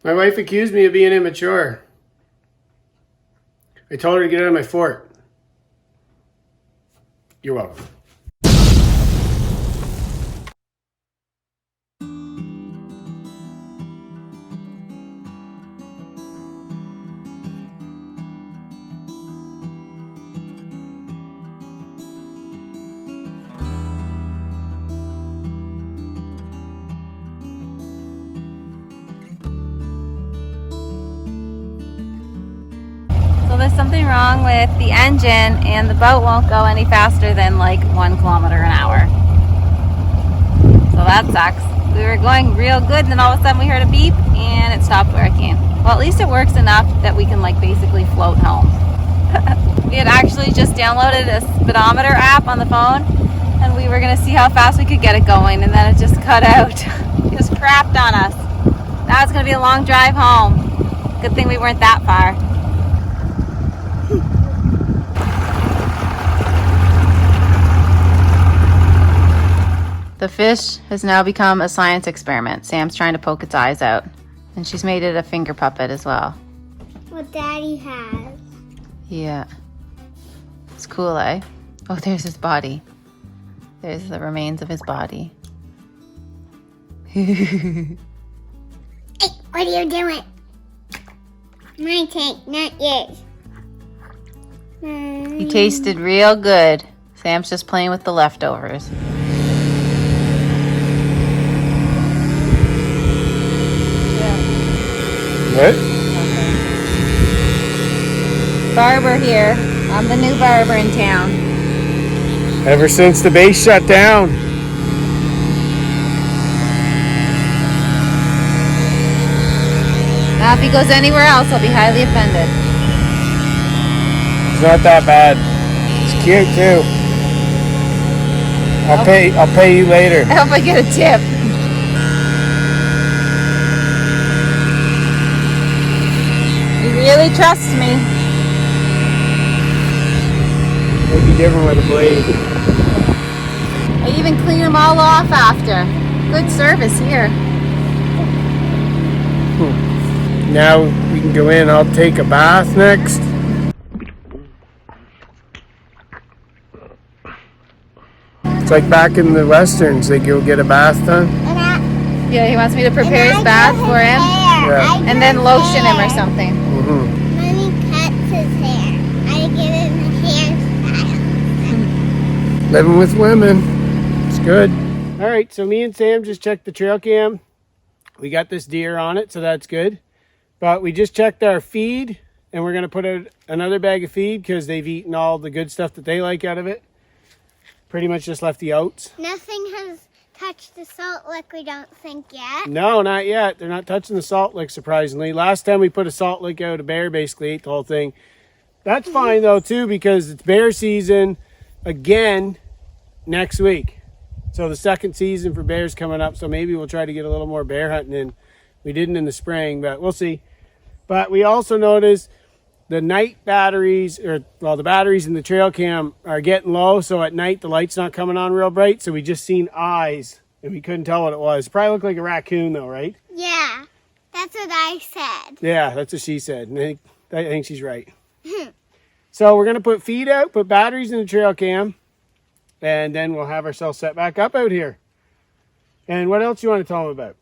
My wife accused me of being immature. I told her to get out of my fort. You're welcome. So there's something wrong with the engine and the boat won't go any faster than like 1 kilometer an hour. So that sucks. We were going real good and then all of a sudden we heard a beep and it stopped working. Well, at least it works enough that we can like basically float home. We had actually just downloaded a speedometer app on the phone and we were going to see how fast we could get it going, and then it just cut out. It just crapped on us. Now it's going to be a long drive home. Good thing we weren't that far. The fish has now become a science experiment. Sam's trying to poke its eyes out. And she's made it a finger puppet as well. What Daddy has. Yeah. It's cool, eh? Oh, there's his body. There's the remains of his body. Hey, what are you doing? My tank, not yours. He tasted real good. Sam's just playing with the leftovers. What? Barber here. I'm the new barber in town. Ever since the base shut down. Now if he goes anywhere else, I'll be highly offended. It's not that bad. It's cute too. I'll pay you later. I hope I get a tip. He really trusts me. It'd be different with a blade. I even clean them all off after. Good service here. Now we can go in. I'll take a bath next. It's like back in the westerns, they go get a bath done. Yeah, he wants me to prepare his bath for him. Yeah. And then lotion him or something. Mommy cuts his hair. I get it in hairstyle. Living with women. It's good. All right, so me and Sam just checked the trail cam. We got this deer on it, so that's good. But we just checked our feed, and we're going to put out another bag of feed because they've eaten all the good stuff that they like out of it. Pretty much just left the oats. Nothing has touched the salt lick, we don't think yet. No, not yet. They're not touching the salt lick, surprisingly. Last time we put a salt lick out, a bear basically ate the whole thing. That's fine, though, too, because it's bear season again next week. So the second season for bears coming up, so maybe we'll try to get a little more bear hunting in. We didn't in the spring, but we'll see. But we also noticed the night batteries, the batteries in the trail cam are getting low, so at night the light's not coming on real bright, so we just seen eyes, and we couldn't tell what it was. Probably looked like a raccoon, though, right? Yeah, that's what I said. Yeah, that's what she said, and I think she's right. So we're going to put feed out, put batteries in the trail cam, and then we'll have ourselves set back up out here. And what else you want to tell them about?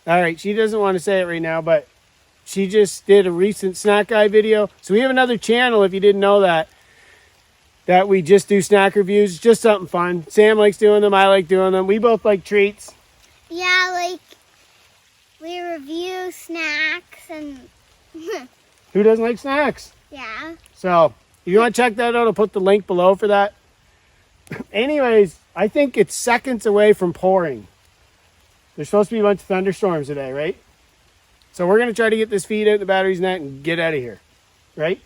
All right, she doesn't want to say it right now, but she just did a recent snack guy video. So we have another channel, if you didn't know that we just do snack reviews. It's just something fun. Sam likes doing them. I like doing them. We both like treats. Yeah, like we review snacks and Who doesn't like snacks? yeah. So if you want to check that out, I'll put the link below for that. Anyways, I think it's seconds away from pouring. There's supposed to be a bunch of thunderstorms today, right? So we're going to try to get this feed out, the batteries in that, and get out of here. Right?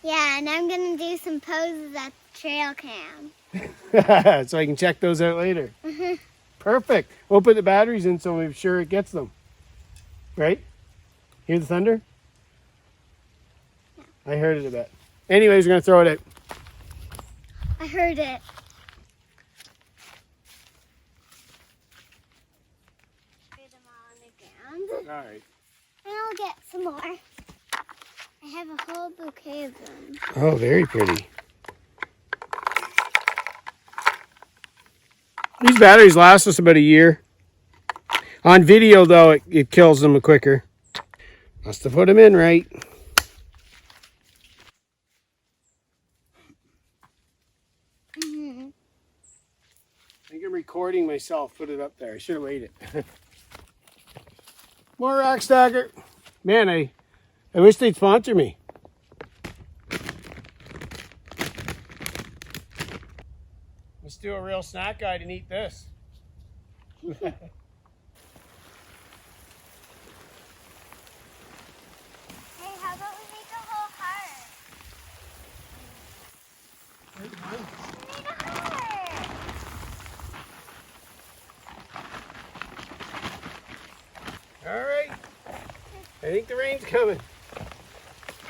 Yeah, and I'm going to do some poses at the trail cam. So I can check those out later. Perfect. We'll put the batteries in so we're sure it gets them. Right? Hear the thunder? I heard it a bit. Anyways, we're going to throw it out. I heard it. Put them all on the ground. All right. And I'll get some more. I have a whole bouquet of them. Oh, very pretty. These batteries last us about a year. On video, though, it kills them quicker. Must have put them in right. Mm-hmm. I think I'm recording myself. Put it up there. I should have waited. More rock stacker. Man, I wish they'd sponsor me. Let's do a real snack guide and eat this. Hey, how about we make a whole heart? We made a heart. All right. I think the rain's coming.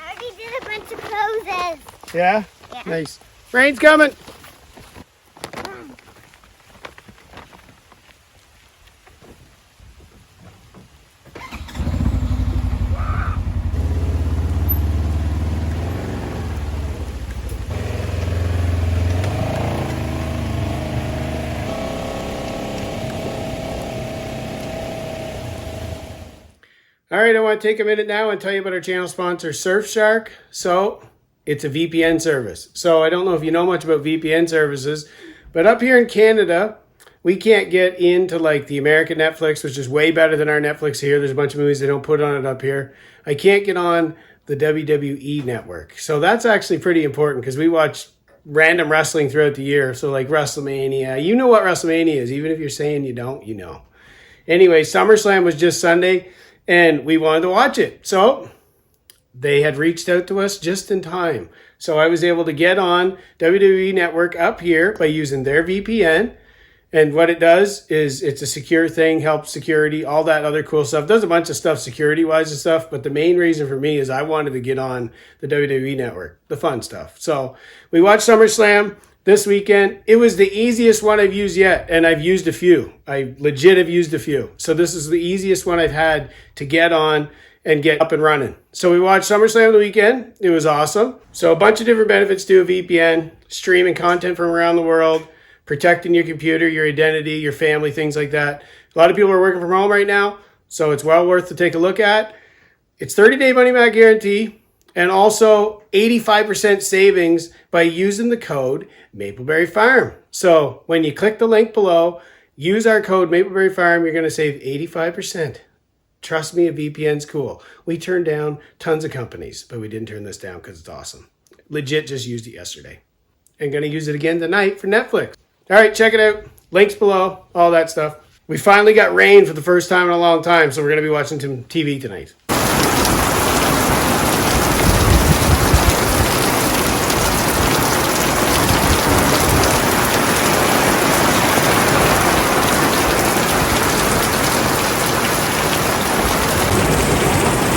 I already did a bunch of poses. Yeah? Yeah. Nice. Rain's coming. All right, I want to take a minute now and tell you about our channel sponsor, Surfshark. So, it's a VPN service. So, I don't know if you know much about VPN services, but up here in Canada, we can't get into like the American Netflix, which is way better than our Netflix here. There's a bunch of movies they don't put on it up here. I can't get on the WWE network. So, that's actually pretty important because we watch random wrestling throughout the year. So, like WrestleMania. You know what WrestleMania is. Even if you're saying you don't, you know. Anyway, SummerSlam was just Sunday. And we wanted to watch it. So they had reached out to us just in time. So I was able to get on WWE Network up here by using their VPN. And what it does is it's a secure thing, helps security, all that other cool stuff. Does a bunch of stuff security-wise and stuff. But the main reason for me is I wanted to get on the WWE Network, the fun stuff. So we watched SummerSlam this weekend. It was the easiest one I've used yet, and I've used a few. I legit have used a few. So this is the easiest one I've had to get on and get up and running. So we watched SummerSlam the weekend. It was awesome. So a bunch of different benefits to a VPN, streaming content from around the world, protecting your computer, your identity, your family, things like that. A lot of people are working from home right now, so it's well worth to take a look at. It's 30-day money-back guarantee. And also 85% savings by using the code Mapleberry Farm. So when you click the link below, use our code Mapleberry Farm, you're going to save 85%. Trust me, a VPN's cool. We turned down tons of companies, but we didn't turn this down because it's awesome. Legit just used it yesterday. And going to use it again tonight for Netflix. All right, check it out. Links below, all that stuff. We finally got rain for the first time in a long time, so we're going to be watching some TV tonight.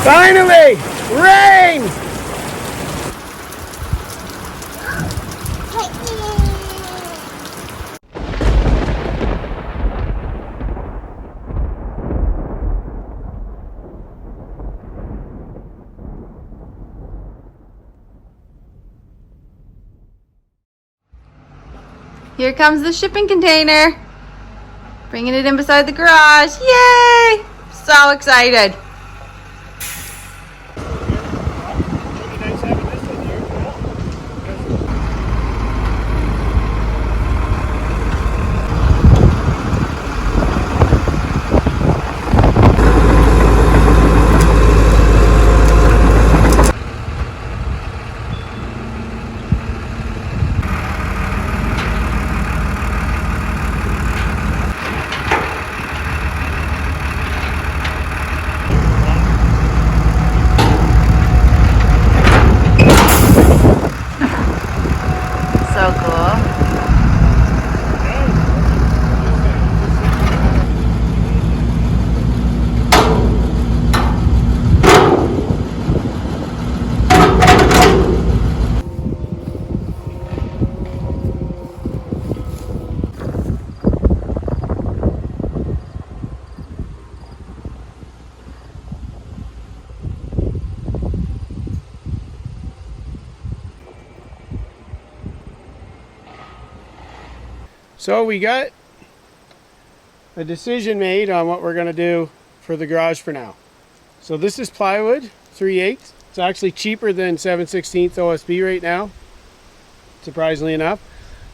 Finally! Rain! Here comes the shipping container. Bringing it in beside the garage. Yay! So excited. So we got a decision made on what we're going to do for the garage for now. So this is plywood, 3/8. It's actually cheaper than 7/16 OSB right now, surprisingly enough.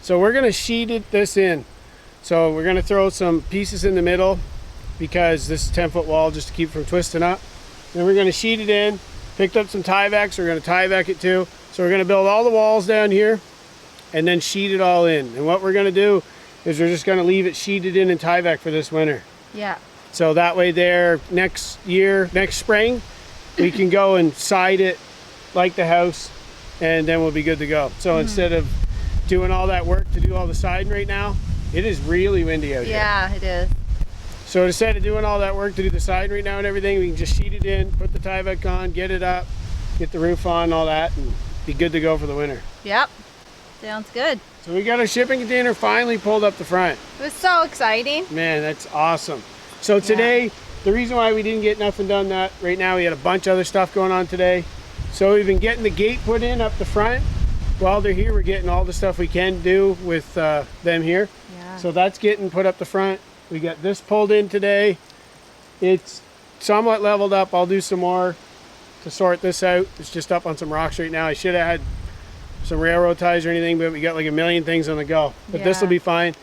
So we're going to sheet this in. So we're going to throw some pieces in the middle because this is 10-foot wall just to keep it from twisting up. Then we're going to sheet it in. Picked up some tie-backs. We're going to tie-back it too. So we're going to build all the walls down here and then sheet it all in. And what we're going to do is we're just going to leave it sheeted in and tie-back for this winter. Yeah. So that way there next year, next spring, we can go and side it like the house and then we'll be good to go. So instead of doing all that work to do all the siding right now, it is really windy out here. Yeah, it is. So instead of doing all that work to do the siding right now and everything, we can just sheet it in, put the tie back on, get it up, get the roof on and all that, and be good to go for the winter. Yep. Sounds good. So we got our shipping container finally pulled up the front. It was so exciting. Man, that's awesome. So today, the reason why we didn't get nothing done that right now, we had a bunch of other stuff going on today. So we've been getting the gate put in up the front. While they're here, we're getting all the stuff we can do with them here. Yeah. So that's getting put up the front. We got this pulled in today. It's somewhat leveled up. I'll do some more to sort this out. It's just up on some rocks right now. I should have had some railroad ties or anything, but we got like a million things on the go. But this will be fine.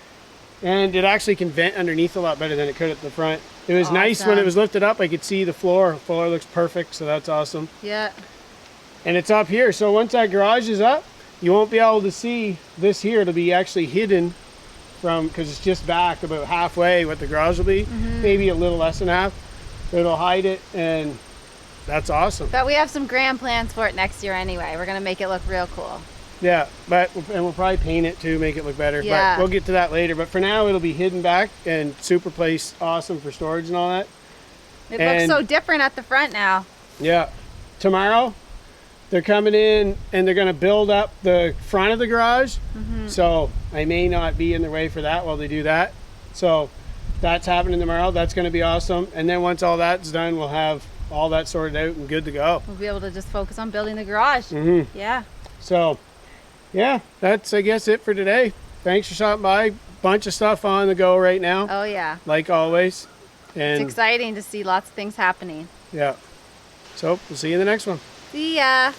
And it actually can vent underneath a lot better than it could at the front. It was nice when it was lifted up. I could see the floor. The floor looks perfect, so that's awesome. Yeah. And it's up here. So once that garage is up, you won't be able to see this here. It'll be actually hidden from, because it's just back about halfway what the garage will be. Maybe a little less than half. So it'll hide it, and that's awesome. But we have some grand plans for it next year anyway. We're going to make it look real cool. Yeah, and we'll probably paint it too, make it look better. Yeah. But we'll get to that later. But for now, it'll be hidden back and super place awesome for storage and all that. It looks so different at the front now. Yeah. Tomorrow, they're coming in and they're going to build up the front of the garage. So I may not be in the way for that while they do that. So that's happening tomorrow. That's going to be awesome. And then once all that's done, we'll have all that sorted out and good to go. We'll be able to just focus on building the garage. Yeah. So yeah, that's I guess it for today. Thanks for stopping by. Bunch of stuff on the go right now. Oh yeah. Like always. And It's exciting to see lots of things happening. yeah. So we'll see you in the next one. See ya.